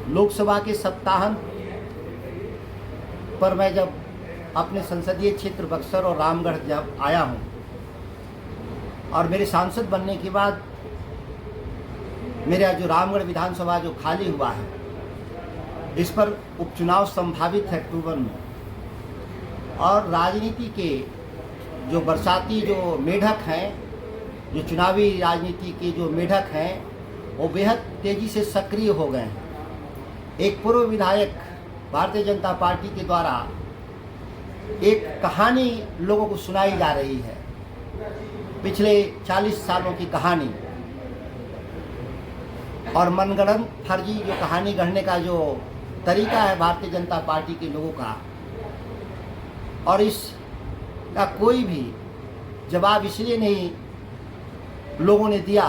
लोकसभा के सप्ताहांत पर मैं जब अपने संसदीय क्षेत्र बक्सर और रामगढ़ जब आया हूं और मेरे सांसद बनने के बाद मेरा जो रामगढ़ विधानसभा जो खाली हुआ है, इस पर उपचुनाव संभावित है अक्टूबर में, और राजनीति के जो बरसाती जो मेढक हैं, जो चुनावी राजनीति के जो मेढक हैं, वो बेहद तेज़ी से सक्रिय हो गए हैं। एक पूर्व विधायक भारतीय जनता पार्टी के द्वारा एक कहानी लोगों को सुनाई जा रही है, पिछले 40 सालों की कहानी, और मनगढ़ंत फर्जी जो कहानी गढ़ने का जो तरीका है भारतीय जनता पार्टी के लोगों का, और इसका कोई भी जवाब इसलिए नहीं लोगों ने दिया,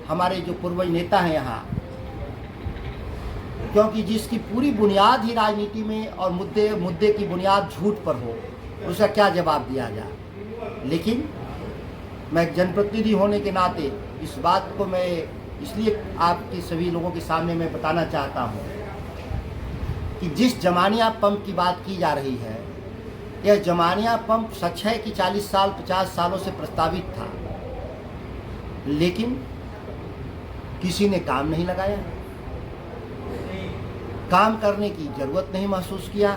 हमारे जो पूर्वज नेता हैं यहाँ, क्योंकि जिसकी पूरी बुनियाद ही राजनीति में और मुद्दे की बुनियाद झूठ पर हो, उसका क्या जवाब दिया जाए। लेकिन मैं एक जनप्रतिनिधि होने के नाते इस बात को मैं इसलिए आपके सभी लोगों के सामने मैं बताना चाहता हूँ कि जिस जमानिया पंप की बात की जा रही है, यह जमानिया पंप सच है कि 40 साल 50 सालों से प्रस्तावित था, लेकिन किसी ने काम नहीं लगाया, काम करने की जरूरत नहीं महसूस किया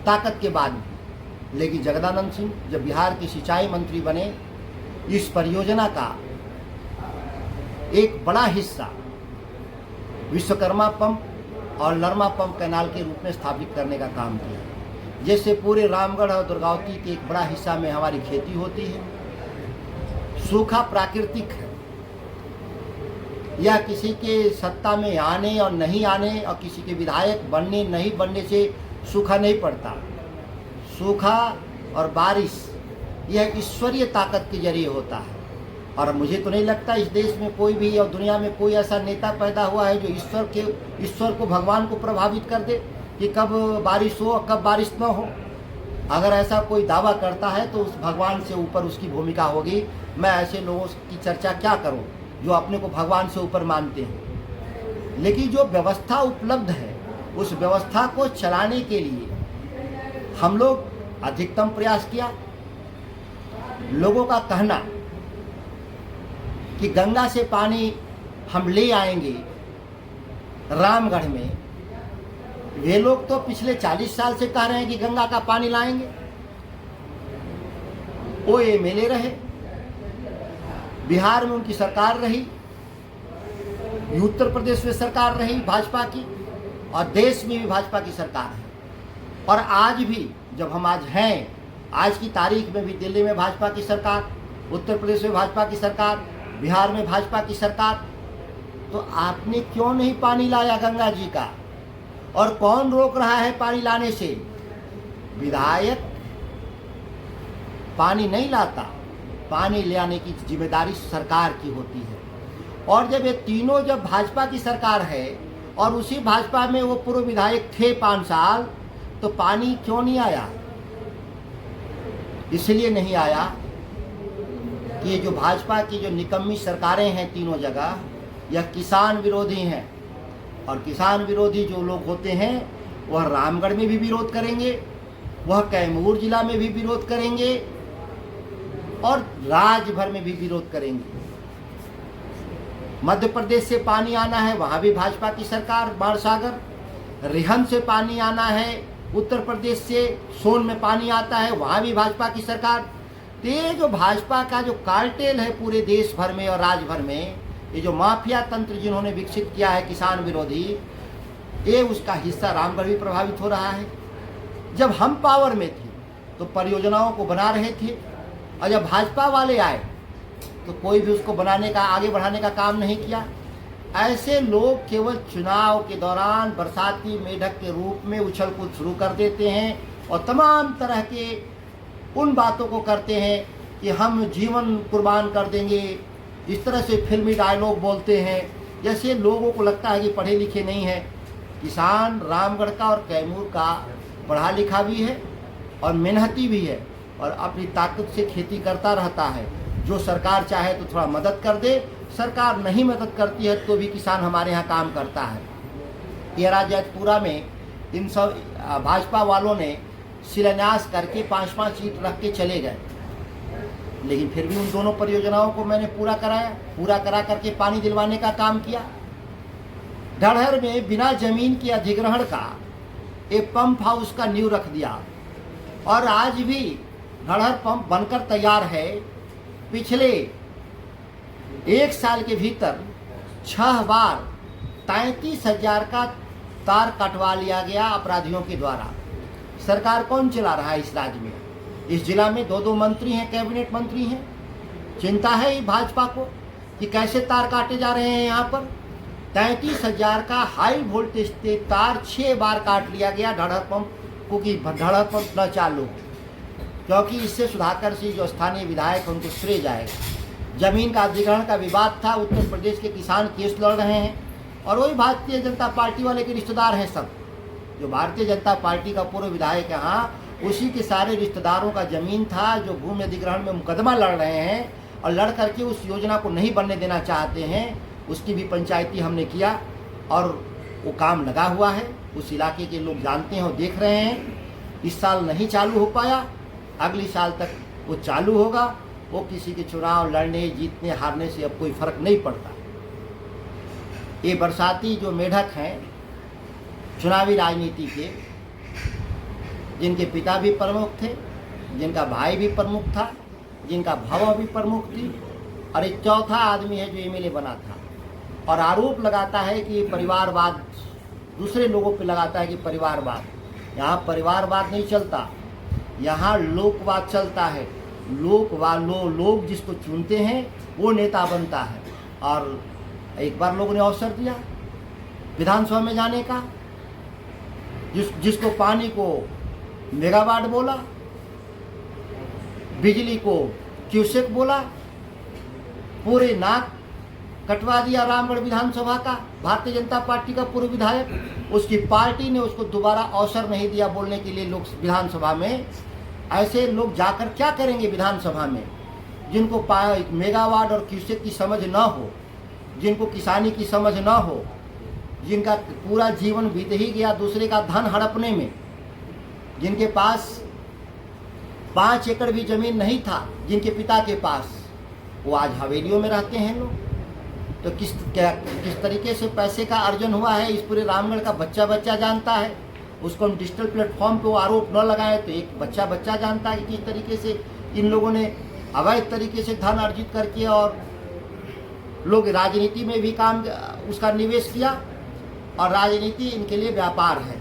ताकत के बाद भी। लेकिन जगदानंद सिंह जब बिहार के सिंचाई मंत्री बने, इस परियोजना का एक बड़ा हिस्सा विश्वकर्मा पंप और लरमा पंप कैनाल के रूप में स्थापित करने का काम किया। जैसे पूरे रामगढ़ और दुर्गावती के एक बड़ा हिस्सा में हमारी खेती होती है, सूखा प्राकृतिक है, या किसी के सत्ता में आने और नहीं आने और किसी के विधायक बनने नहीं बनने से सूखा नहीं पड़ता। सूखा और बारिश यह ईश्वरीय ताकत के जरिए होता है, और मुझे तो नहीं लगता इस देश में कोई भी और दुनिया में कोई ऐसा नेता पैदा हुआ है जो ईश्वर को भगवान को प्रभावित कर दे कि कब बारिश हो और कब बारिश न हो। अगर ऐसा कोई दावा करता है तो उस भगवान से ऊपर उसकी भूमिका होगी। मैं ऐसे लोगों की चर्चा क्या करूं जो अपने को भगवान से ऊपर मानते हैं। लेकिन जो व्यवस्था उपलब्ध है, उस व्यवस्था को चलाने के लिए हम लोग अधिकतम प्रयास किया। लोगों का कहना कि गंगा से पानी हम ले आएंगे रामगढ़ में, वे लोग तो पिछले 40 साल से कह रहे हैं कि गंगा का पानी लाएंगे। वो एमएलए रहे, बिहार में उनकी सरकार रही, उत्तर प्रदेश में सरकार रही भाजपा की, और देश में भी भाजपा की सरकार है। और आज भी जब हम आज हैं, आज की तारीख में भी दिल्ली में भाजपा की सरकार, उत्तर प्रदेश में भाजपा की सरकार, बिहार में भाजपा की सरकार, तो आपने क्यों नहीं पानी लाया गंगा जी का? और कौन रोक रहा है पानी लाने से? विधायक पानी नहीं लाता, पानी ले आने की जिम्मेदारी सरकार की होती है। और जब ये तीनों जब भाजपा की सरकार है और उसी भाजपा में वो पूर्व विधायक थे 5 साल, तो पानी क्यों नहीं आया? इसलिए नहीं आया कि ये जो भाजपा की जो निकम्मी सरकारें हैं तीनों जगह, यह किसान विरोधी हैं। और किसान विरोधी जो लोग होते हैं वह रामगढ़ में भी विरोध करेंगे, वह कैमूर जिला में भी विरोध करेंगे, और राज्य भर में भी विरोध करेंगे। मध्य प्रदेश से पानी आना है, वहाँ भी भाजपा की सरकार, बाणसागर। रिहंद से पानी आना है, उत्तर प्रदेश से सोन में पानी आता है, वहाँ भी भाजपा की सरकार। तो ये जो भाजपा का जो कार्टेल है पूरे देश भर में और राज्य भर में, ये जो माफिया तंत्र जिन्होंने विकसित किया है किसान विरोधी, ये उसका हिस्सा रामगढ़ भी प्रभावित हो रहा है। जब हम पावर में थे तो परियोजनाओं को बना रहे थे, और जब भाजपा वाले आए तो कोई भी उसको बनाने का, आगे बढ़ाने का काम नहीं किया। ऐसे लोग केवल चुनाव के दौरान बरसाती मेढक के रूप में उछल कूद शुरू कर देते हैं और तमाम तरह के उन बातों को करते हैं कि हम जीवन कुर्बान कर देंगे, इस तरह से फिल्मी डायलॉग बोलते हैं। जैसे लोगों को लगता है कि पढ़े लिखे नहीं है। किसान रामगढ़ का और कैमूर का पढ़ा लिखा भी है और मेहनती भी है, और अपनी ताकत से खेती करता रहता है। जो सरकार चाहे तो थोड़ा मदद कर दे, सरकार नहीं मदद करती है तो भी किसान हमारे यहाँ काम करता है। तेरा जैतपुरा में इन सब भाजपा वालों ने शिलान्यास करके 5-5 ईंट रख के चले गए, लेकिन फिर भी उन दोनों परियोजनाओं को मैंने पूरा करा करके पानी दिलवाने का काम किया। ढढ़र में बिना जमीन के अधिग्रहण का एक पंप हाउस का नींव रख दिया और आज भी ढढ़र पंप बनकर तैयार है। पिछले 1 साल के भीतर 6 बार 33,000 का तार कटवा लिया गया अपराधियों के द्वारा। सरकार कौन चला रहा है इस राज्य में? इस जिला में 2 मंत्री हैं, कैबिनेट मंत्री हैं। चिंता है ये भाजपा को कि कैसे तार काटे जा रहे हैं। यहाँ पर 33,000 का हाई वोल्टेज तार 6 बार काट लिया गया ढढ़र पंप को कि ढढ़र पंप न चालू, क्योंकि इससे सुधाकर सिंह जो स्थानीय विधायक उनको श्रेय जाएगा। जमीन का अधिग्रहण का विवाद था, उत्तर प्रदेश के किसान केस लड़ रहे हैं और वही भारतीय जनता पार्टी वाले के रिश्तेदार हैं सब। जो भारतीय जनता पार्टी का पूर्व विधायक यहाँ, उसी के सारे रिश्तेदारों का जमीन था जो भूमि अधिग्रहण में मुकदमा लड़ रहे हैं और लड़ करके उस योजना को नहीं बनने देना चाहते हैं। उसकी भी पंचायती हमने किया और वो काम लगा हुआ है। उस इलाके के लोग जानते हैं और देख रहे हैं। इस साल नहीं चालू हो पाया, अगली साल तक वो चालू होगा। वो किसी के चुनाव लड़ने जीतने हारने से अब कोई फर्क नहीं पड़ता। ये बरसाती जो मेढक हैं चुनावी राजनीति के, जिनके पिता भी प्रमुख थे, जिनका भाई भी प्रमुख था, जिनका भावा भी प्रमुख थी और एक चौथा आदमी है जो एमएलए बना था और आरोप लगाता है कि परिवारवाद दूसरे लोगों पे लगाता है कि परिवारवाद। यहाँ परिवारवाद नहीं चलता, यहाँ लोकवाद चलता है। लोग जिसको चुनते हैं वो नेता बनता है। और एक बार लोगों ने अवसर दिया विधानसभा में जाने का, जिसको पानी को मेगावाट बोला, बिजली को क्यूसेक बोला, पूरे नाक कटवा दिया रामगढ़ विधानसभा का भारतीय जनता पार्टी का पूर्व विधायक। उसकी पार्टी ने उसको दोबारा अवसर नहीं दिया बोलने के लिए लोग विधानसभा में। ऐसे लोग जाकर क्या करेंगे विधानसभा में, जिनको मेगावाट और क्यूसेक की समझ न हो, जिनको किसानी की समझ न हो, जिनका पूरा जीवन बीत ही गया दूसरे का धन हड़पने में, जिनके पास 5 एकड़ भी जमीन नहीं था जिनके पिता के पास, वो आज हवेलियों में रहते हैं लोग। तो किस तरीके से पैसे का अर्जन हुआ है इस पूरे रामगढ़ का बच्चा जानता है। उसको हम डिजिटल प्लेटफॉर्म पे वो आरोप न लगाए तो एक बच्चा जानता है कि किस तरीके से इन लोगों ने अवैध तरीके से धन अर्जित करके और लोग राजनीति में भी काम उसका निवेश किया और राजनीति इनके लिए व्यापार है,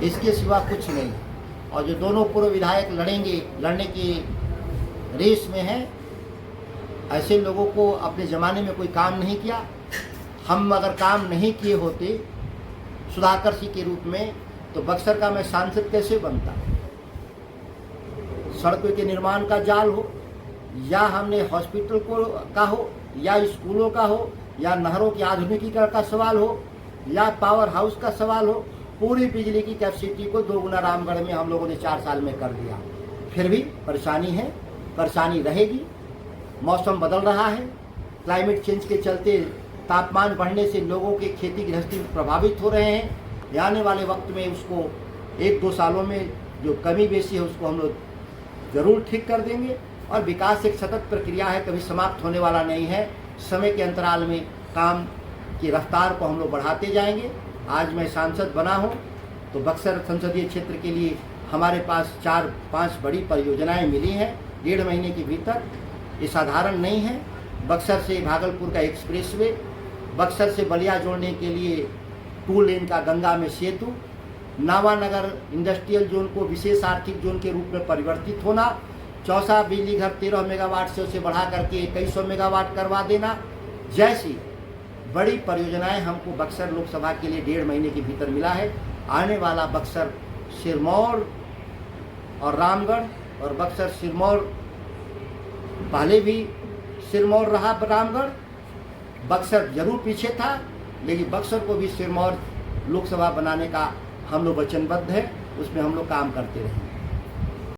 इसके सिवा कुछ नहीं। और जो दोनों पूर्व विधायक लड़ने की रेस में हैं, ऐसे लोगों को अपने ज़माने में कोई काम नहीं किया। हम अगर काम नहीं किए होते सुधाकर सिंह के रूप में तो बक्सर का मैं सांसद कैसे बनता। सड़कों के निर्माण का जाल हो या हमने हॉस्पिटल का हो या स्कूलों का हो या नहरों के आधुनिकीकरण का सवाल हो या पावर हाउस का सवाल हो, पूरी बिजली की कैपेसिटी को 2 गुना रामगढ़ में हम लोगों ने 4 साल में कर दिया। फिर भी परेशानी है, परेशानी रहेगी। मौसम बदल रहा है, क्लाइमेट चेंज के चलते तापमान बढ़ने से लोगों के खेती गृहस्थी प्रभावित हो रहे हैं। आने वाले वक्त में उसको 1-2 सालों में जो कमी बेसी है उसको हम लोग ज़रूर ठीक कर देंगे। और विकास एक सतत प्रक्रिया है, कभी समाप्त होने वाला नहीं है। समय के अंतराल में काम की रफ्तार को हम लोग बढ़ाते जाएंगे। आज मैं सांसद बना हूँ तो बक्सर संसदीय क्षेत्र के लिए हमारे पास 4-5 बड़ी परियोजनाएं मिली हैं 1.5 महीने के भीतर। ये साधारण नहीं है। बक्सर से भागलपुर का एक्सप्रेसवे, बक्सर से बलिया जोड़ने के लिए 2 लेन का गंगा में सेतु, नावानगर इंडस्ट्रियल जोन को विशेष आर्थिक जोन के रूप में परिवर्तित होना, चौसा बिजली घर 13 मेगावाट से उसे बढ़ा करके 2100 मेगावाट करवा देना, जैसी बड़ी परियोजनाएं हमको बक्सर लोकसभा के लिए 1.5 महीने के भीतर मिला है। आने वाला बक्सर सिरमौर और रामगढ़ और बक्सर सिरमौर, पहले भी सिरमौर रहा रामगढ़, बक्सर जरूर पीछे था, लेकिन बक्सर को भी सिरमौर लोकसभा बनाने का हम लोग वचनबद्ध है, उसमें हम लोग काम करते रहेंगे।